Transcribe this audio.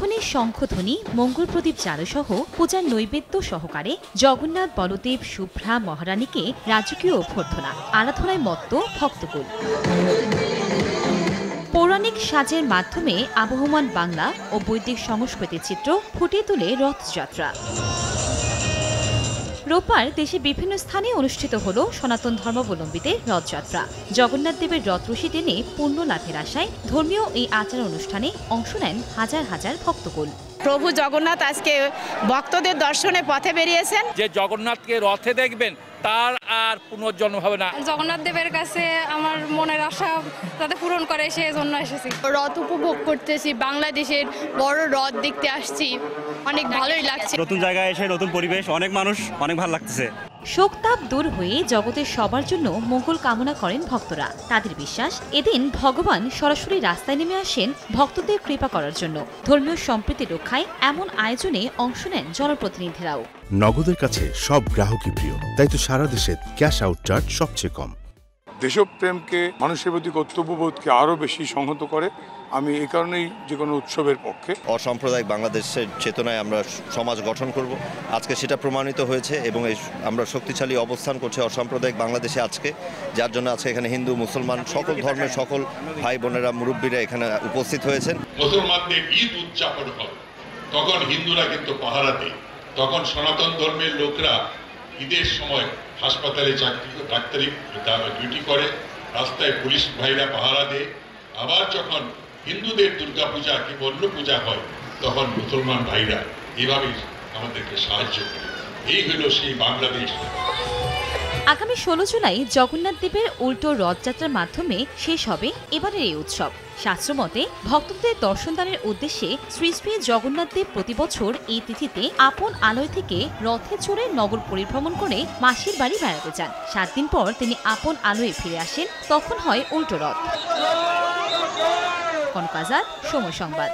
তখনই শঙ্খধ্বনি, মঙ্গল প্রদীপ চারুসহ পূজার নৈবেদ্য সহকারে জগন্নাথ, বলদেব, শুভ্রা, মহারানীকে রাজকীয় অভ্যর্থনা, আরাধনায় মত্ত ভক্তকুল। পৌরাণিক সাজের মাধ্যমে আবহমান বাংলা ও বৈদিক সংস্কৃতির চিত্র ফুটিয়ে তোলে রথযাত্রা। রোববার দেশে বিভিন্ন স্থানে অনুষ্ঠিত হল সনাতন ধর্মাবলম্বীদের রথযাত্রা। জগন্নাথ দেবের রথরশি টেনে পুণ্য লাভের আশায় ধর্মীয় এই আচার অনুষ্ঠানে অংশ নেন হাজার হাজার ভক্তকুল। প্রভু জগন্নাথ আজকে ভক্তদের দর্শনে পথে বেরিয়েছেন। যে জগন্নাথকে রথে দেখবেন তার আর পুনর্জন্ম হবে না। জগন্নাথ দেবের কাছে আমার মনের আশা যাতে পূরণ করে সেই জন্য এসেছি। রথ উপভোগ করতেছি, বাংলাদেশের বড় রথ দেখতে আসছি, অনেক ভালোই লাগছে। নতুন জায়গায় এসে নতুন পরিবেশ, অনেক মানুষ, অনেক ভালো লাগতেছে। শোকতাপ দূর হয়ে জগতের সবার জন্য মঙ্গল কামনা করেন ভক্তরা। তাদের বিশ্বাস, এদিন ভগবান সরাসরি রাস্তায় নেমে আসেন ভক্তদের কৃপা করার জন্য। ধর্মীয় সম্প্রীতি রক্ষায় এমন আয়োজনে অংশ নেন জনপ্রতিনিধিরাও। নগদের কাছে সব গ্রাহকই প্রিয়, তাই তো সারা দেশে ক্যাশ আউট চার্জ সবচেয়ে কম। দেশপ্রেমকে, মানুষের প্রতি কর্তব্যবোধকে আরও বেশি সংহত করে। আমি এই কারণেই যে কোনো উৎসবের পক্ষে। অসাম্প্রদায়িক বাংলাদেশের চেতনায় আমরা সমাজ গঠন করব, আজকে সেটা প্রমাণিত হয়েছে এবং আমরা শক্তিশালী অবস্থান করছি অসাম্প্রদায়িক বাংলাদেশে আজকে, যার জন্য আজকে এখানে হিন্দু, মুসলমান, সকল ধর্মের সকল ভাই বোনেরা, মুরব্বীরা এখানে উপস্থিত হয়েছেন। মুসলমানদের ঈদ উদযাপন হয়, তখন হিন্দুরা কিন্তু পাহারা দেয়। তখন সনাতন ধর্মের লোকরা ঈদের সময় হাসপাতালে ডাক্তারি ডিউটি করে, রাস্তায় পুলিশ ভাইরা পাহারা দেয়। আবার যখন হিন্দুদের দুর্গাপূজা কিংবা অন্য পূজা হয়, তখন মুসলমান ভাইরা এভাবেই আমাদেরকে সাহায্য করে। এই হল সেই বাংলাদেশ। আগামী 16 জুলাই জগন্নাথ দেবের উল্টো রথযাত্রার মাধ্যমে শেষ হবে এবারের এই উৎসব। শাস্ত্রমতে ভক্তদের দর্শনদানের উদ্দেশ্যে শ্রী শ্রী জগন্নাথ দেব প্রতি বছর এই তিথিতে আপন আলয় থেকে রথে চড়ে নগর পরিভ্রমণ করে মাসির বাড়ি বেড়াতে যান। 7 দিন পর তিনি আপন আলয়ে ফিরে আসেন, তখন হয় উল্টো রথ। কনক আজাদ, সময় সংবাদ।